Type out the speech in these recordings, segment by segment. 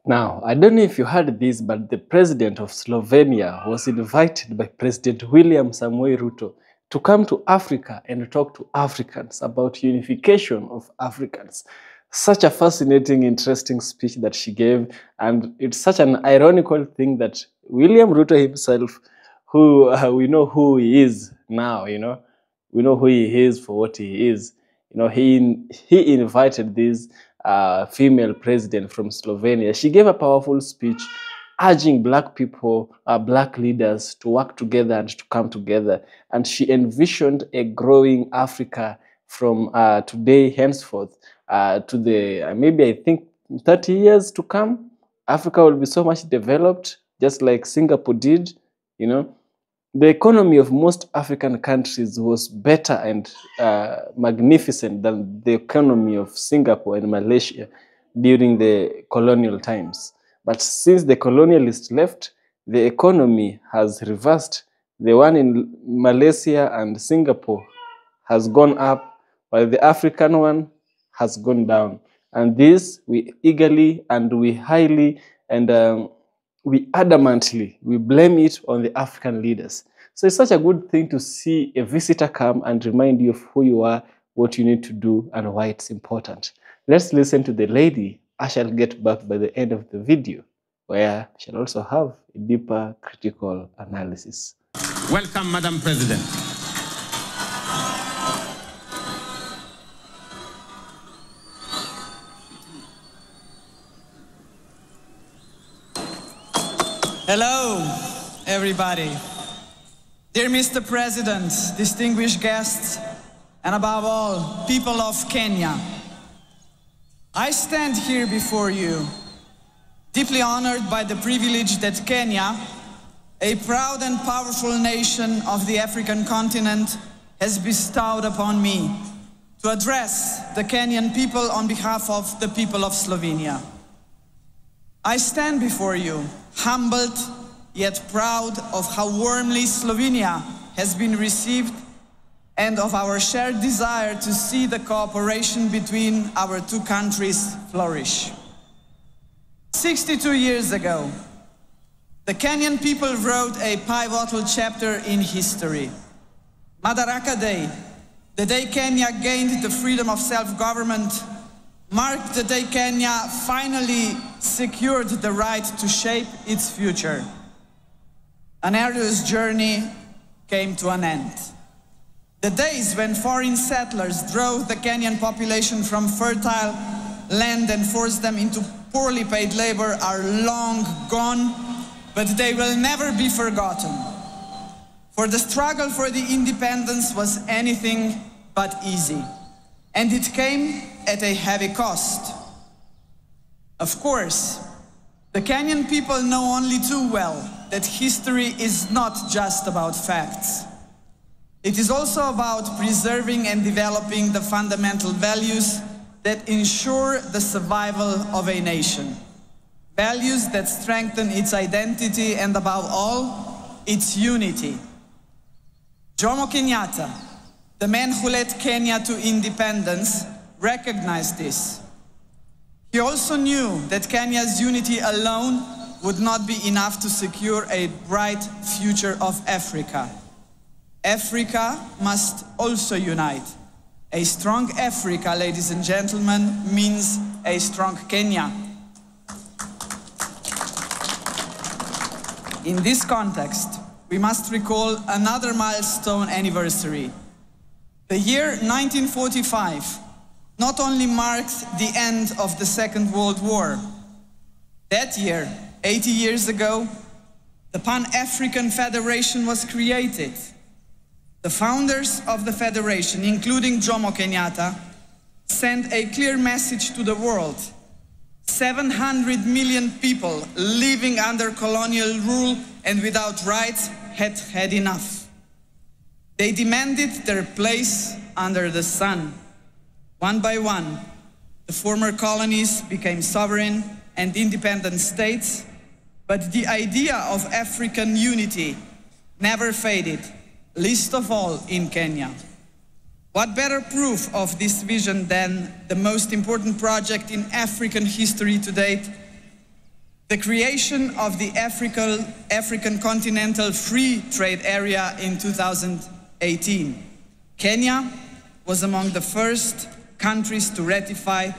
Now, I don't know if you heard this, but the president of Slovenia was invited by President William Samoei Ruto to come to Africa and talk to Africans about unification of Africans. Such a fascinating, interesting speech that she gave, and it's such an ironical thing that William Ruto himself, who we know who he is now, we know who he is for what he is. He invited this female president from Slovenia. She gave a powerful speech urging Black people, Black leaders to work together and to come together. And she envisioned a growing Africa from today henceforth to the maybe I think 30 years to come. Africa will be so much developed, just like Singapore did. The economy of most African countries was better and magnificent than the economy of Singapore and Malaysia during the colonial times. But since the colonialists left, the economy has reversed. The one in Malaysia and Singapore has gone up, while the African one has gone down. And this we eagerly and we highly and we adamantly, we blame it on the African leaders. So it's such a good thing to see a visitor come and remind you of who you are, what you need to do, and why it's important. Let's listen to the lady. I shall get back by the end of the video, where I shall also have a deeper critical analysis. Welcome, Madam President. Hello, everybody. Dear Mr. President, distinguished guests, and above all, people of Kenya, I stand here before you, deeply honored by the privilege that Kenya, a proud and powerful nation of the African continent, has bestowed upon me to address the Kenyan people on behalf of the people of Slovenia. I stand before you, humbled yet proud of how warmly Slovenia has been received and of our shared desire to see the cooperation between our two countries flourish. 62 years ago, the Kenyan people wrote a pivotal chapter in history. Madaraka Day, the day Kenya gained the freedom of self-government, marked the day Kenya finally secured the right to shape its future. An arduous journey came to an end. The days when foreign settlers drove the Kenyan population from fertile land and forced them into poorly paid labor are long gone, but they will never be forgotten. For the struggle for the independence was anything but easy, and it came at a heavy cost. Of course, the Kenyan people know only too well that history is not just about facts. It is also about preserving and developing the fundamental values that ensure the survival of a nation. Values that strengthen its identity and, above all, its unity. Jomo Kenyatta, the man who led Kenya to independence, recognized this. He also knew that Kenya's unity alone would not be enough to secure a bright future of Africa. Africa must also unite. A strong Africa, ladies and gentlemen, means a strong Kenya. In this context, we must recall another milestone anniversary. The year 1945 not only marked the end of the Second World War. That year, 80 years ago, the Pan-African Federation was created. The founders of the Federation, including Jomo Kenyatta, sent a clear message to the world. 700 million people living under colonial rule and without rights had had enough. They demanded their place under the sun. One by one, the former colonies became sovereign and independent states, but the idea of African unity never faded, least of all in Kenya. What better proof of this vision than the most important project in African history to date, the creation of the African Continental Free Trade Area in 2018. Kenya was among the first countries to ratify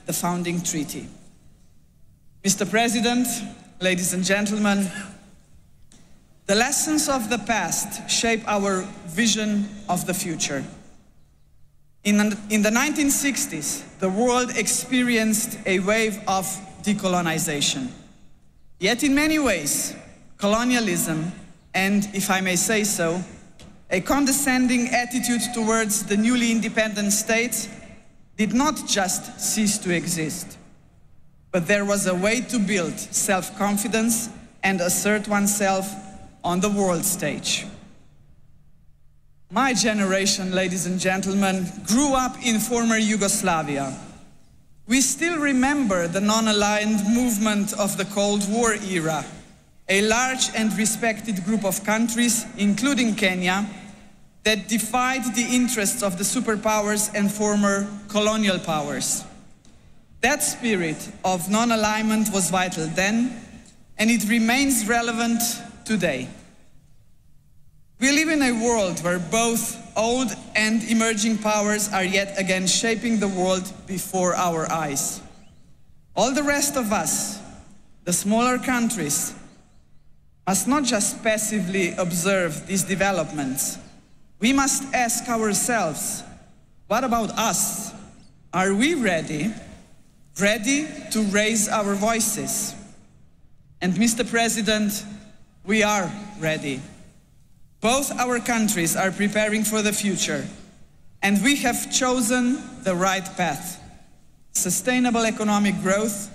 the founding treaty. Mr. President, ladies and gentlemen, the lessons of the past shape our vision of the future. In the 1960s, the world experienced a wave of decolonization. Yet in many ways, colonialism, and if I may say so, a condescending attitude towards the newly independent states did not just cease to exist, but there was a way to build self-confidence and assert oneself on the world stage. My generation, ladies and gentlemen, grew up in former Yugoslavia. We still remember the non-aligned movement of the Cold War era, a large and respected group of countries, including Kenya, that defied the interests of the superpowers and former colonial powers. That spirit of non-alignment was vital then, and it remains relevant today. We live in a world where both old and emerging powers are yet again shaping the world before our eyes. All the rest of us, the smaller countries, must not just passively observe these developments. We must ask ourselves, what about us? Are we ready to raise our voices? And Mr. President, we are ready. Both our countries are preparing for the future, and we have chosen the right path. Sustainable economic growth,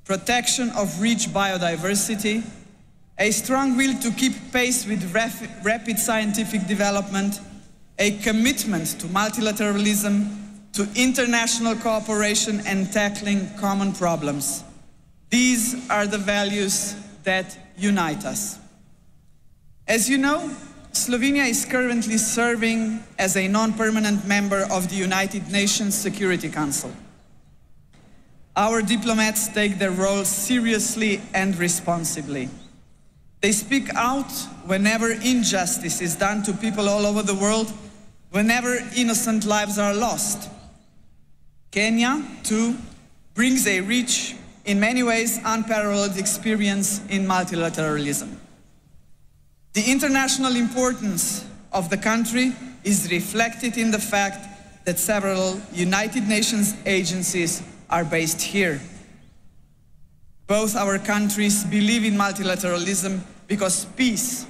protection of rich biodiversity, a strong will to keep pace with rapid scientific development, a commitment to multilateralism, to international cooperation and tackling common problems. These are the values that unite us. As you know, Slovenia is currently serving as a non-permanent member of the United Nations Security Council. Our diplomats take their role seriously and responsibly. They speak out whenever injustice is done to people all over the world, whenever innocent lives are lost. Kenya, too, brings a rich, in many ways unparalleled experience in multilateralism. The international importance of the country is reflected in the fact that several United Nations agencies are based here. Both our countries believe in multilateralism because peace,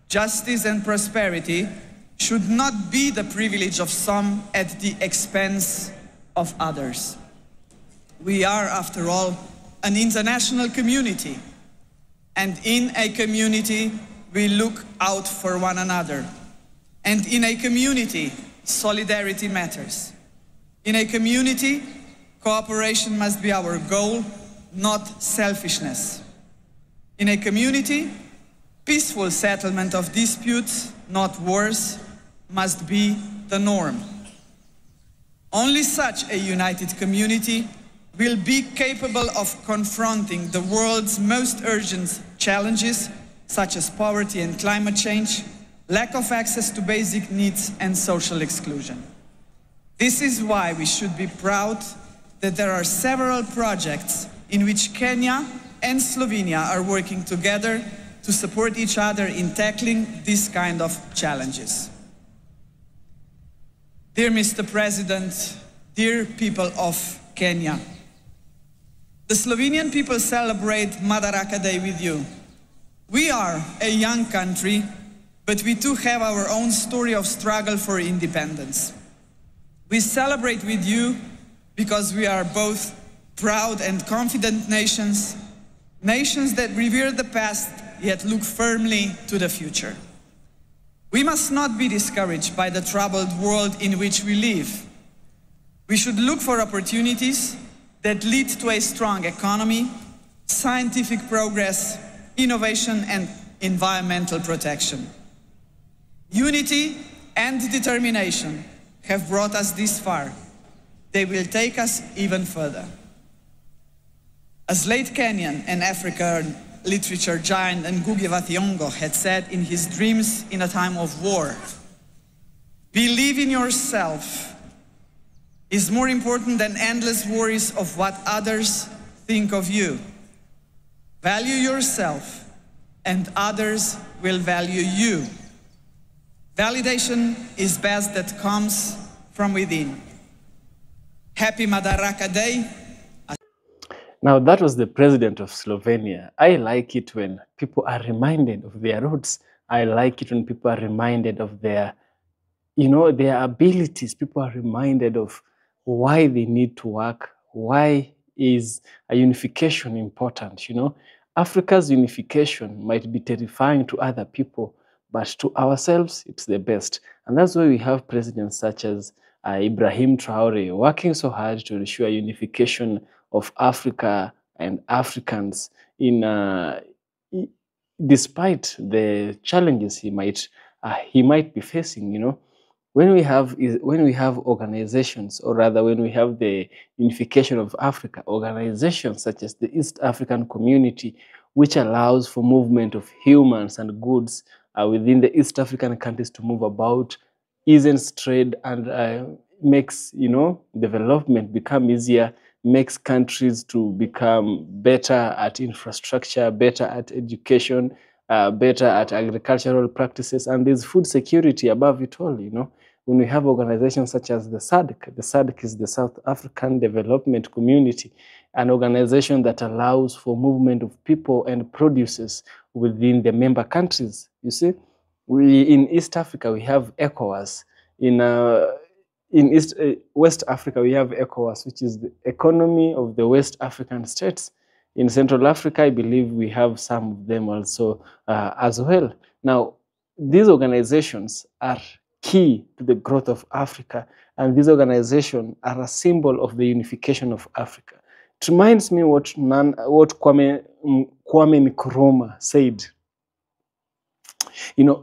justice and prosperity should not be the privilege of some at the expense of others. We are, after all, an international community, and in a community we look out for one another. And in a community, solidarity matters. In a community, cooperation must be our goal, not selfishness. In a community, peaceful settlement of disputes, not wars, must be the norm. Only such a united community will be capable of confronting the world's most urgent challenges, such as poverty and climate change, lack of access to basic needs and social exclusion. This is why we should be proud that there are several projects in which Kenya and Slovenia are working together to support each other in tackling this kind of challenges. Dear Mr. President, dear people of Kenya, the Slovenian people celebrate Madaraka Day with you. We are a young country, but we too have our own story of struggle for independence. We celebrate with you because we are both proud and confident nations, nations that revere the past yet look firmly to the future. We must not be discouraged by the troubled world in which we live. We should look for opportunities that lead to a strong economy, scientific progress, innovation and environmental protection. Unity and determination have brought us this far. They will take us even further. As late Kenyan and African literature giant Ngugi wa Thiong'o had said in his dreams in a time of war, believe in yourself is more important than endless worries of what others think of you. Value yourself and others will value you. Validation is best that comes from within. Happy Madaraka Day. Now, that was the president of Slovenia. I like it when people are reminded of their roots. I like it when people are reminded of their, their abilities. People are reminded of why they need to work. Why is a unification important? Africa's unification might be terrifying to other people, but to ourselves, it's the best. And that's why we have presidents such as Ibrahim Traore working so hard to ensure unification of Africa and Africans despite the challenges he might be facing. When we have organizations, or rather when we have the unification of Africa, organizations such as the East African Community, which allows for movement of humans and goods within the East African countries to move about, eases trade, and makes development become easier, makes countries to become better at infrastructure, better at education, better at agricultural practices, and there's food security above it all. When we have organizations such as the SADC is the South African Development Community, an organization that allows for movement of people and produces within the member countries. You see, in East Africa we have ECOWAS. In West Africa we have ECOWAS, which is the economy of the West African states. In Central Africa, I believe we have some of them also as well. Now, these organizations are key to the growth of Africa, and these organizations are a symbol of the unification of Africa. It reminds me what Kwame Nkrumah said.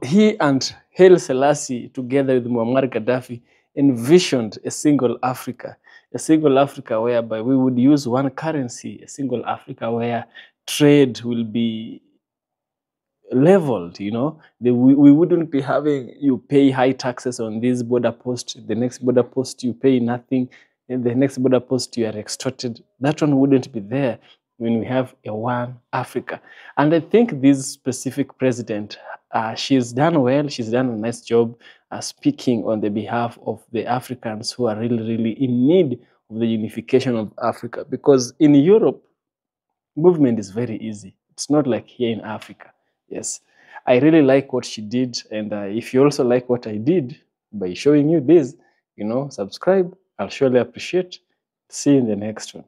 He and Haile Selassie, together with Muammar Gaddafi, envisioned a single Africa whereby we would use one currency, a single Africa where trade will be leveled. We wouldn't be having you pay high taxes on this border post, the next border post you pay nothing, and the next border post you are extorted. That one wouldn't be there when we have a one Africa. And I think this specific president, she's done well. She's done a nice job speaking on the behalf of the Africans who are really, really in need of the unification of Africa. Because in Europe, movement is very easy. It's not like here in Africa. Yes, I really like what she did. And if you also like what I did by showing you this, subscribe. I'll surely appreciate. See you in the next one.